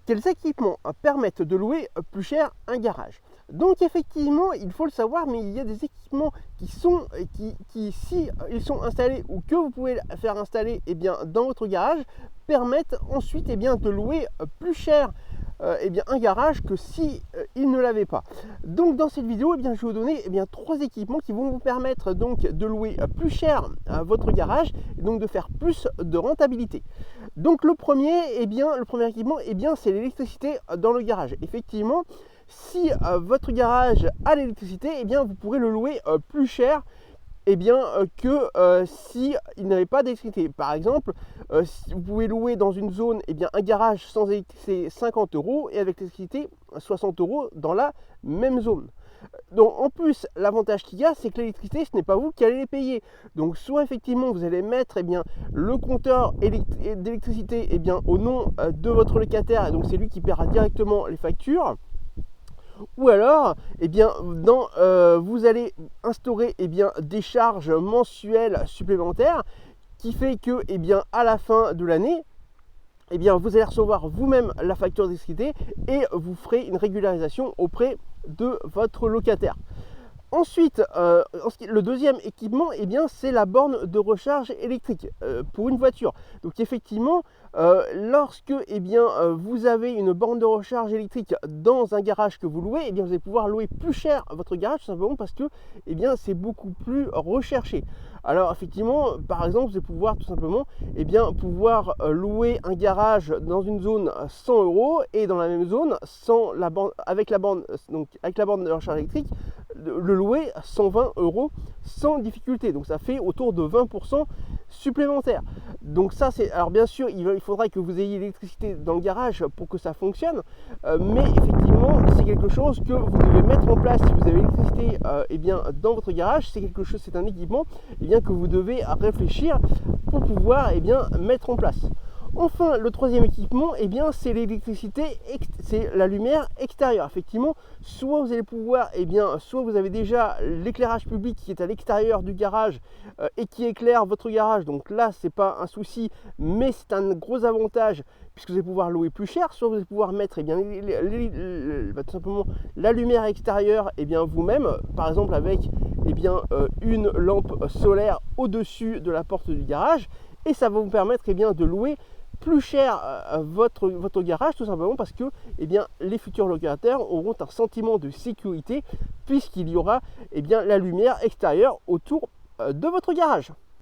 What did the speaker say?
Quels équipements permettent de louer plus cher un garage? Donc effectivement, il faut le savoir, mais il y a des équipements qui sont, si ils sont installés ou que vous pouvez faire installer dans votre garage, permettent ensuite de louer plus cher un garage que si il ne l'avait pas. Donc dans cette vidéo, je vais vous donner trois équipements qui vont vous permettre donc de louer plus cher votre garage et donc de faire plus de rentabilité. Donc le premier équipement, c'est l'électricité dans le garage. Effectivement, si votre garage a l'électricité, vous pourrez le louer plus cher que si il n'avait pas d'électricité. Par exemple, si vous pouvez louer dans une zone un garage sans électricité 50 € et avec l'électricité 60 € dans la même zone. Donc en plus, l'avantage qu'il y a, c'est que l'électricité, ce n'est pas vous qui allez les payer. Donc soit effectivement vous allez mettre le compteur d'électricité au nom de votre locataire, et donc c'est lui qui paiera directement les factures. Ou alors, vous allez instaurer des charges mensuelles supplémentaires qui fait que à la fin de l'année, vous allez recevoir vous-même la facture d'électricité et vous ferez une régularisation auprès de votre locataire. Ensuite, le deuxième équipement, c'est la borne de recharge électrique pour une voiture. Donc effectivement, lorsque vous avez une borne de recharge électrique dans un garage que vous louez, vous allez pouvoir louer plus cher votre garage, tout simplement parce que c'est beaucoup plus recherché. Alors effectivement, par exemple, vous allez pouvoir tout simplement louer un garage dans une zone 100 € et dans la même zone avec la borne de recharge électrique le louer 120 € sans difficulté. Donc ça fait autour de 20% supplémentaire. Donc ça c'est, alors bien sûr il faudra que vous ayez l'électricité dans le garage pour que ça fonctionne, mais effectivement c'est quelque chose que vous devez mettre en place. Si vous avez l'électricité dans votre garage, c'est un équipement que vous devez réfléchir pour pouvoir mettre en place. Enfin, le troisième équipement, c'est l'électricité, c'est la lumière extérieure. Effectivement, soit vous allez pouvoir, soit vous avez déjà l'éclairage public qui est à l'extérieur du garage et qui éclaire votre garage. Donc là, c'est pas un souci, mais c'est un gros avantage puisque vous allez pouvoir louer plus cher. Soit vous allez pouvoir mettre tout simplement la lumière extérieure vous-même, par exemple avec une lampe solaire au-dessus de la porte du garage, et ça va vous permettre de louer plus cher votre garage, tout simplement parce que les futurs locataires auront un sentiment de sécurité puisqu'il y aura la lumière extérieure autour de votre garage.